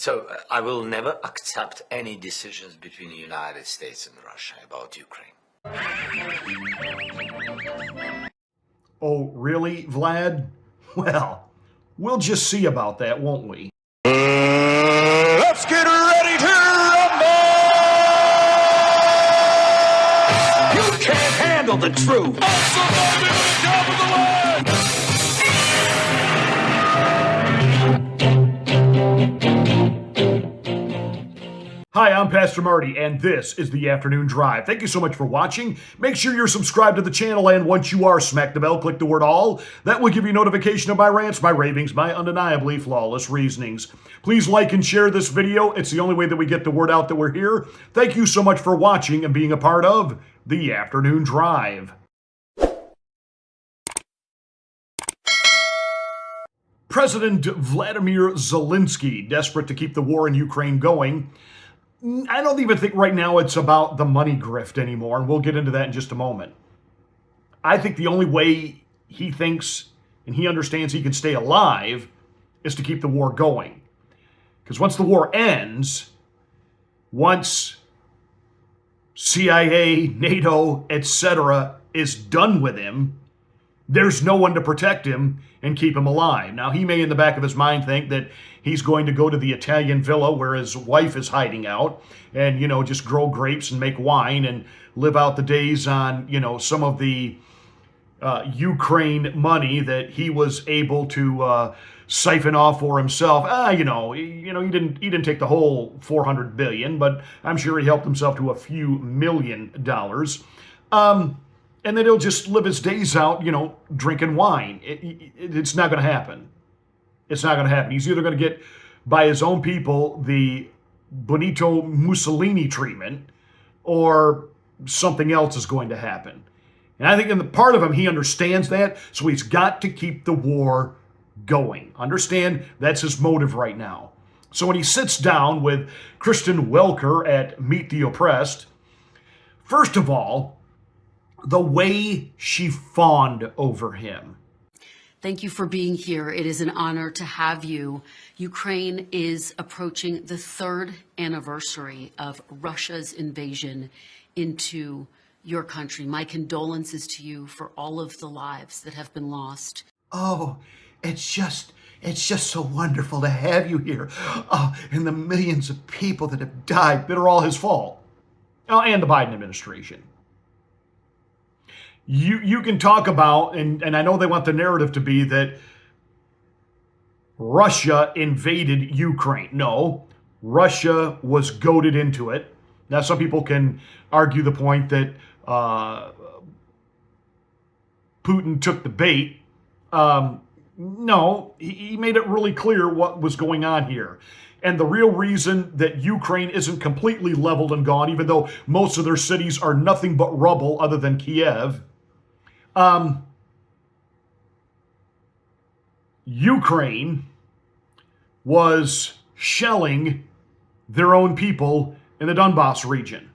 So I will never accept any decisions between the United States and Russia about Ukraine. Oh, really, Vlad? Well, we'll just see about that, won't we? Let's get ready to rumble! You can't handle the truth. Somebody on the top of the line! Hi, I'm Pastor Marty, and this is the Afternoon Drive. Thank you so much for watching. Make sure you're subscribed to the channel, and once you are, smack the bell, click the word all. That will give you notification of my rants, my ravings, my undeniably flawless reasonings. Please like and share this video. It's the only way that we get the word out that we're here. Thank you so much for watching and being a part of the Afternoon Drive. President Vladimir Zelensky, desperate to keep the war in Ukraine going. I don't even think right now it's about the money grift anymore, and we'll get into that in just a moment. I think the only way he thinks and he understands he can stay alive is to keep the war going. Because once the war ends, once CIA, NATO, etc. is done with him, there's no one to protect him and keep him alive. Now, he may in the back of his mind think that he's going to go to the Italian villa where his wife is hiding out and, just grow grapes and make wine and live out the days on, some of the Ukraine money that he was able to siphon off for himself. He didn't take the whole $400 billion, but I'm sure he helped himself to a few $1 million. And then he'll just live his days out, drinking wine. It's not going to happen. It's not going to happen. He's either going to get, by his own people, the Benito Mussolini treatment, or something else is going to happen. And I think in the part of him, he understands that, so he's got to keep the war going. Understand, that's his motive right now. So when he sits down with Kristen Welker at Meet the Oppressed, first of all, the way she fawned over him. Thank you for being here. It is an honor to have you. Ukraine is approaching the 3rd anniversary of Russia's invasion into your country. My condolences to you for all of the lives that have been lost. Oh, it's just so wonderful to have you here. Oh, and the millions of people that have died that are all his fault. Oh, and the Biden administration. You can talk about, and I know they want the narrative to be that Russia invaded Ukraine. No, Russia was goaded into it. Now, some people can argue the point that Putin took the bait. No, he made it really clear what was going on here. And the real reason that Ukraine isn't completely leveled and gone, even though most of their cities are nothing but rubble other than Kiev, Ukraine was shelling their own people in the Donbass region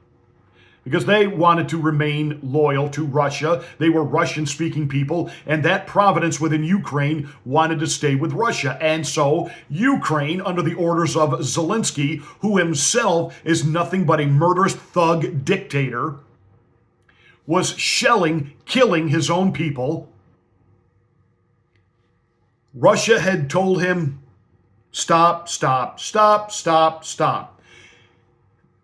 because they wanted to remain loyal to Russia. They were Russian-speaking people, and that province within Ukraine wanted to stay with Russia. And so Ukraine, under the orders of Zelensky, who himself is nothing but a murderous thug dictator, was shelling, killing his own people. Russia had told him, stop, stop, stop, stop, stop.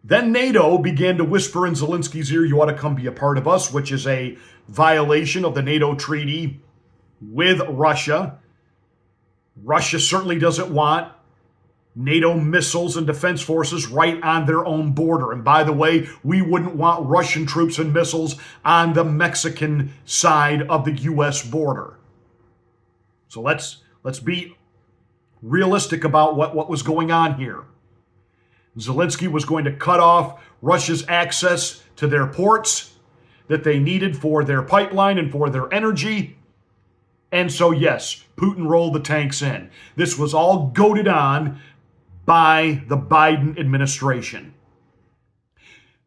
Then NATO began to whisper in Zelensky's ear, you ought to come be a part of us, which is a violation of the NATO treaty with Russia. Russia certainly doesn't want NATO missiles and defense forces right on their own border. And by the way, we wouldn't want Russian troops and missiles on the Mexican side of the U.S. border. So let's be realistic about what was going on here. Zelensky was going to cut off Russia's access to their ports that they needed for their pipeline and for their energy. And so, yes, Putin rolled the tanks in. This was all goaded on by the Biden administration.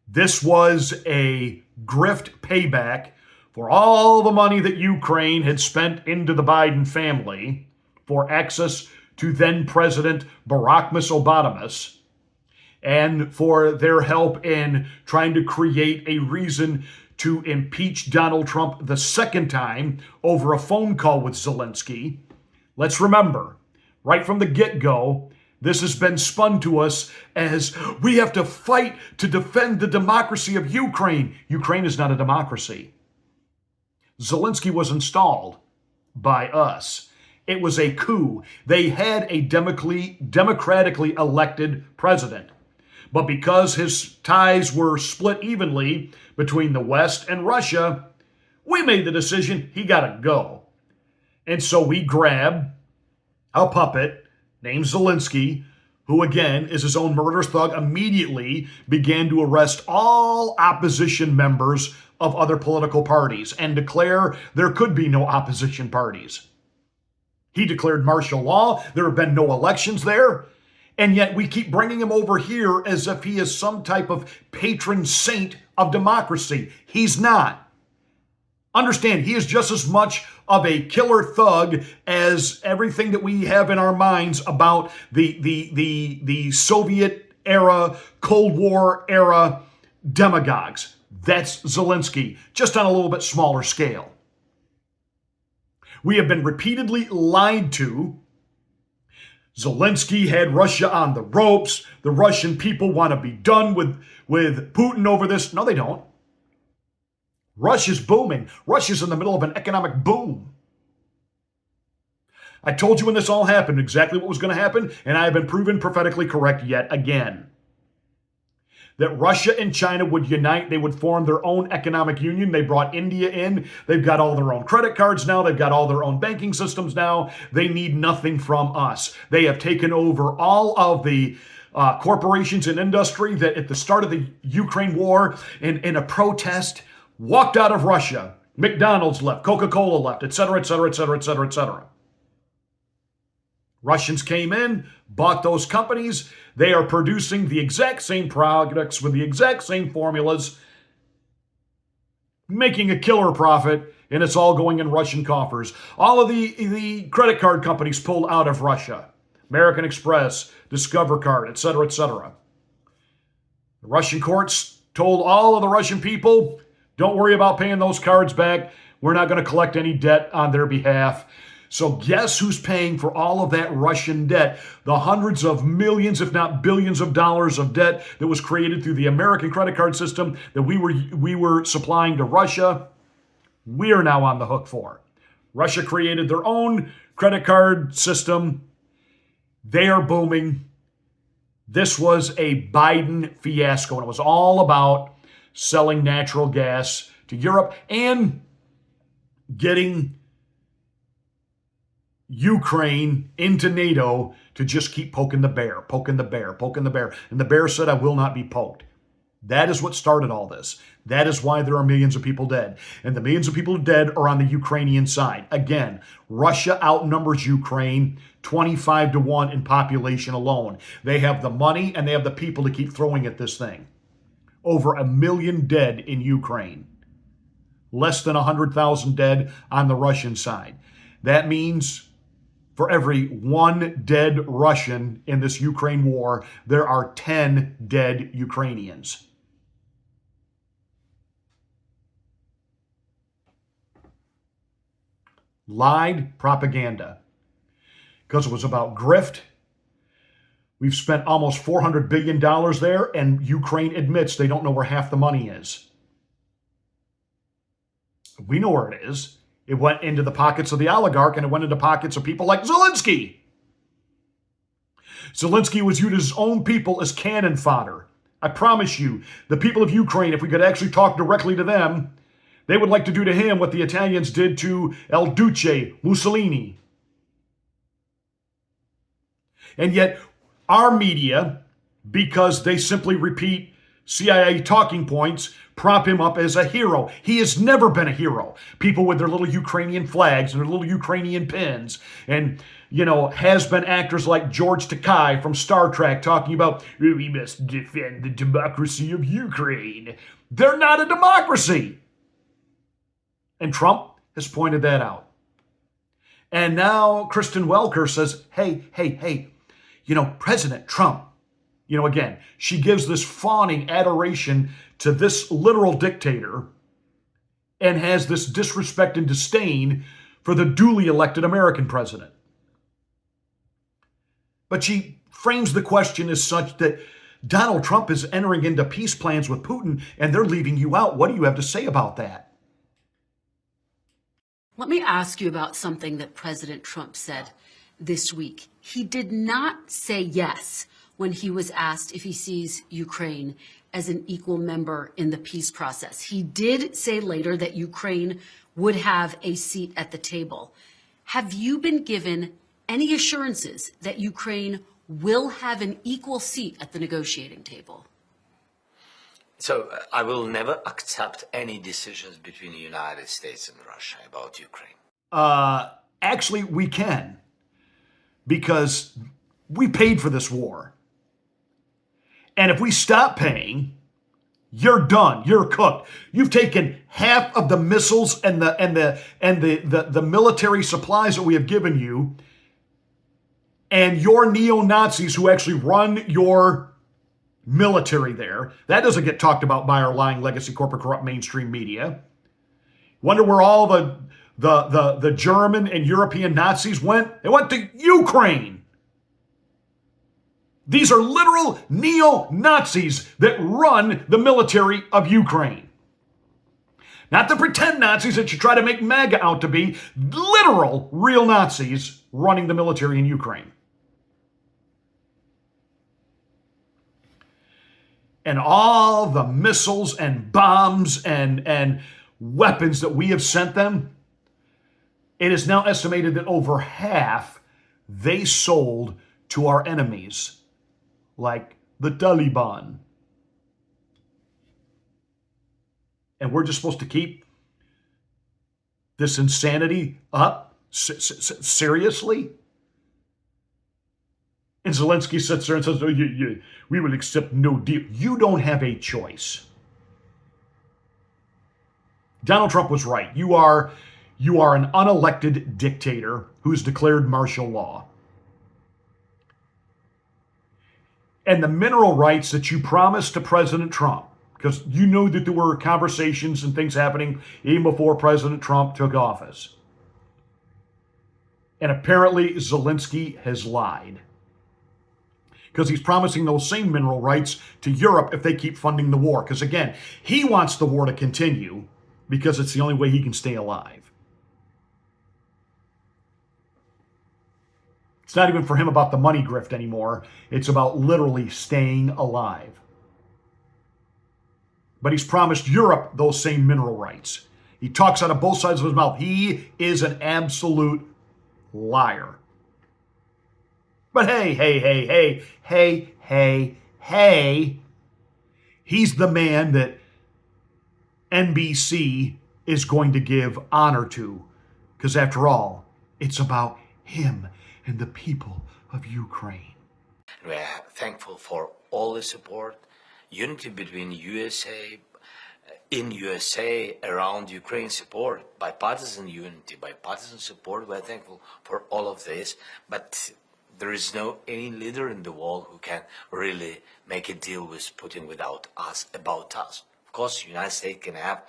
This was a grift payback for all the money that Ukraine had spent into the Biden family for access to then President Barack Obama and for their help in trying to create a reason to impeach Donald Trump the second time over a phone call with Zelensky. Let's remember, right from the get-go, this has been spun to us as we have to fight to defend the democracy of Ukraine. Ukraine is not a democracy. Zelensky was installed by us. It was a coup. They had a democratically elected president. But because his ties were split evenly between the West and Russia, we made the decision he got to go. And so we grabbed a puppet named Zelensky, who again is his own murderous thug, immediately began to arrest all opposition members of other political parties and declare there could be no opposition parties. He declared martial law. There have been no elections there. And yet we keep bringing him over here as if he is some type of patron saint of democracy. He's not. Understand, he is just as much of a killer thug as everything that we have in our minds about the Soviet era, Cold War era demagogues. That's Zelensky, just on a little bit smaller scale. We have been repeatedly lied to. Zelensky had Russia on the ropes. The Russian people want to be done with Putin over this. No, they don't. Russia's booming. Russia's in the middle of an economic boom. I told you when this all happened exactly what was going to happen, and I have been proven prophetically correct yet again. That Russia and China would unite. They would form their own economic union. They brought India in. They've got all their own credit cards now. They've got all their own banking systems now. They need nothing from us. They have taken over all of the corporations and industry that at the start of the Ukraine war in a protest walked out of Russia. McDonald's left, Coca-Cola left, etc., etc., etc., etc., etc. Russians came in, bought those companies. They are producing the exact same products with the exact same formulas, making a killer profit, and it's all going in Russian coffers. All of the credit card companies pulled out of Russia. American Express, Discover Card, etc., etc. The Russian courts told all of the Russian people, don't worry about paying those cards back. We're not going to collect any debt on their behalf. So guess who's paying for all of that Russian debt? The hundreds of millions, if not billions of dollars of debt that was created through the American credit card system that we were supplying to Russia, we are now on the hook for. Russia created their own credit card system. They are booming. This was a Biden fiasco, and it was all about selling natural gas to Europe and getting Ukraine into NATO to just keep poking the bear, poking the bear, poking the bear. And the bear said, I will not be poked. That is what started all this. That is why there are millions of people dead. And the millions of people dead are on the Ukrainian side. Again, Russia outnumbers Ukraine 25-1 in population alone. They have the money and they have the people to keep throwing at this thing. Over 1 million dead in Ukraine. Less than 100,000 dead on the Russian side. That means for every 1 dead Russian in this Ukraine war, there are 10 dead Ukrainians. Lied propaganda. Because it was about grift. We've spent almost $400 billion there, and Ukraine admits they don't know where half the money is. We know where it is. It went into the pockets of the oligarch, and it went into pockets of people like Zelensky. Zelensky was viewed as his own people as cannon fodder. I promise you, the people of Ukraine, if we could actually talk directly to them, they would like to do to him what the Italians did to El Duce, Mussolini. And yet, our media, because they simply repeat CIA talking points, prop him up as a hero. He has never been a hero. People with their little Ukrainian flags and their little Ukrainian pins and, has-been actors like George Takei from Star Trek talking about, we must defend the democracy of Ukraine. They're not a democracy. And Trump has pointed that out. And now Kristen Welker says, hey, President Trump, again, she gives this fawning adoration to this literal dictator and has this disrespect and disdain for the duly elected American president. But she frames the question as such that Donald Trump is entering into peace plans with Putin and they're leaving you out. What do you have to say about that? Let me ask you about something that President Trump said this week. He did not say yes when he was asked if he sees Ukraine as an equal member in the peace process. He did say later that Ukraine would have a seat at the table. Have you been given any assurances that Ukraine will have an equal seat at the negotiating table? So I will never accept any decisions between the United States and Russia about Ukraine. Actually, we can, because we paid for this war. And if we stop paying, you're done. You're cooked. You've taken half of the missiles and the military supplies that we have given you, and your neo-Nazis who actually run your military there. That doesn't get talked about by our lying legacy corporate corrupt mainstream media. Wonder where all the German and European Nazis went? They went to Ukraine. These are literal neo-Nazis that run the military of Ukraine. Not the pretend Nazis that you try to make MAGA out to be. Literal, real Nazis running the military in Ukraine. And all the missiles and bombs and weapons that we have sent them, it is now estimated that over half they sold to our enemies, like the Taliban. And we're just supposed to keep this insanity up? Seriously? And Zelensky sits there and says, we will accept no deal. You don't have a choice. Donald Trump was right. You are an unelected dictator who's declared martial law. And the mineral rights that you promised to President Trump, because you know that there were conversations and things happening even before President Trump took office. And apparently Zelensky has lied, because he's promising those same mineral rights to Europe if they keep funding the war. Because again, he wants the war to continue because it's the only way he can stay alive. It's not even for him about the money grift anymore. It's about literally staying alive. But he's promised Europe those same mineral rights. He talks out of both sides of his mouth. He is an absolute liar. But hey, he's the man that NBC is going to give honor to. Because after all, it's about him and the people of Ukraine. We are thankful for all the support, unity between USA, in USA, around Ukraine support, bipartisan unity, bipartisan support. We're thankful for all of this, but there is no any leader in the world who can really make a deal with Putin without us, about us. Of course, the United States can have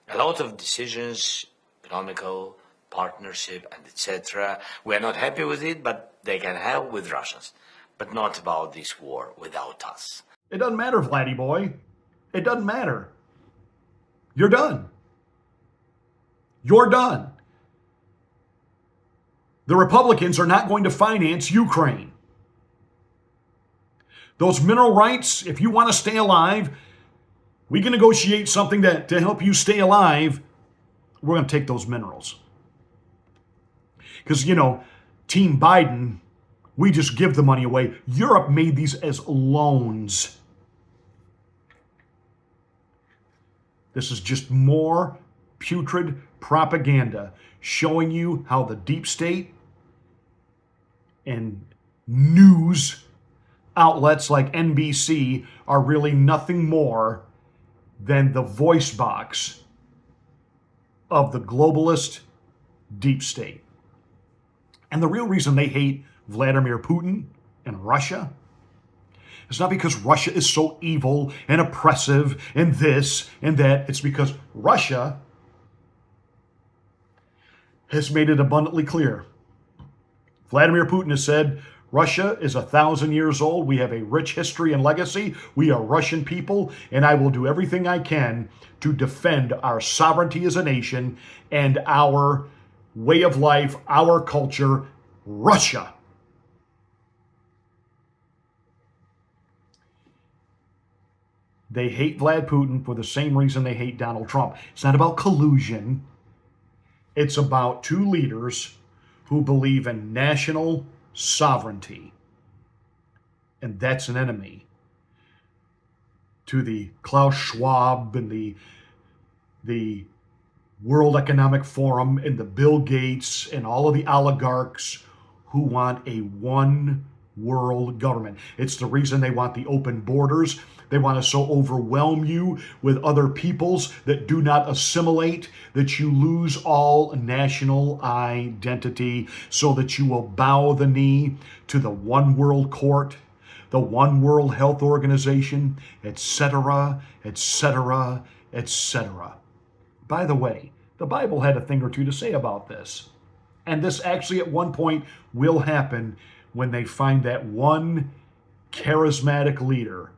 a lot of decisions, economical, partnership, and etc. We're not happy with it, but they can have with Russians, but not about this war without us. It doesn't matter, Vladdy boy. It doesn't matter. You're done. You're done. The Republicans are not going to finance Ukraine. Those mineral rights, if you want to stay alive, we can negotiate something to help you stay alive. We're going to take those minerals. Because, Team Biden, we just give the money away. Europe made these as loans. This is just more putrid propaganda showing you how the deep state and news outlets like NBC are really nothing more than the voice box of the globalist deep state. And the real reason they hate Vladimir Putin and Russia is not because Russia is so evil and oppressive and this and that. It's because Russia has made it abundantly clear. Vladimir Putin has said, Russia is 1,000 years old. We have a rich history and legacy. We are Russian people, and I will do everything I can to defend our sovereignty as a nation and our way of life, our culture, Russia. They hate Vlad Putin for the same reason they hate Donald Trump. It's not about collusion. It's about two leaders who believe in national sovereignty. And that's an enemy to the Klaus Schwab and the World Economic Forum and the Bill Gates and all of the oligarchs who want a one world government. It's the reason they want the open borders. They want to so overwhelm you with other peoples that do not assimilate, that you lose all national identity, so that you will bow the knee to the one world court, the one world health organization, etc., etc., etc. By the way, the Bible had a thing or two to say about this. And this actually at one point will happen when they find that one charismatic leader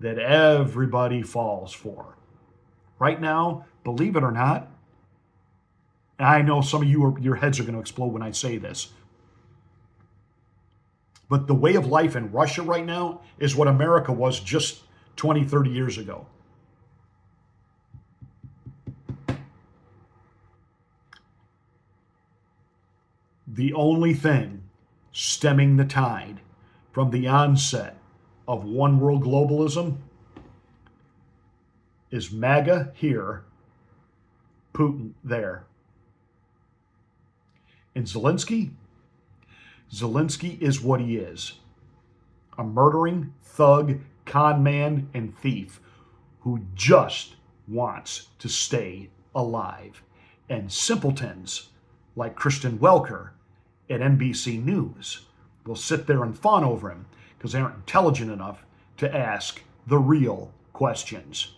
that everybody falls for. Right now, believe it or not, I know some of you, your heads are going to explode when I say this, but the way of life in Russia right now is what America was just 20, 30 years ago. The only thing stemming the tide from the onset of one world globalism is MAGA here, Putin there. And Zelensky is what he is. A murdering thug, con man, and thief who just wants to stay alive. And simpletons like Kristen Welker at NBC News will sit there and fawn over him because they aren't intelligent enough to ask the real questions.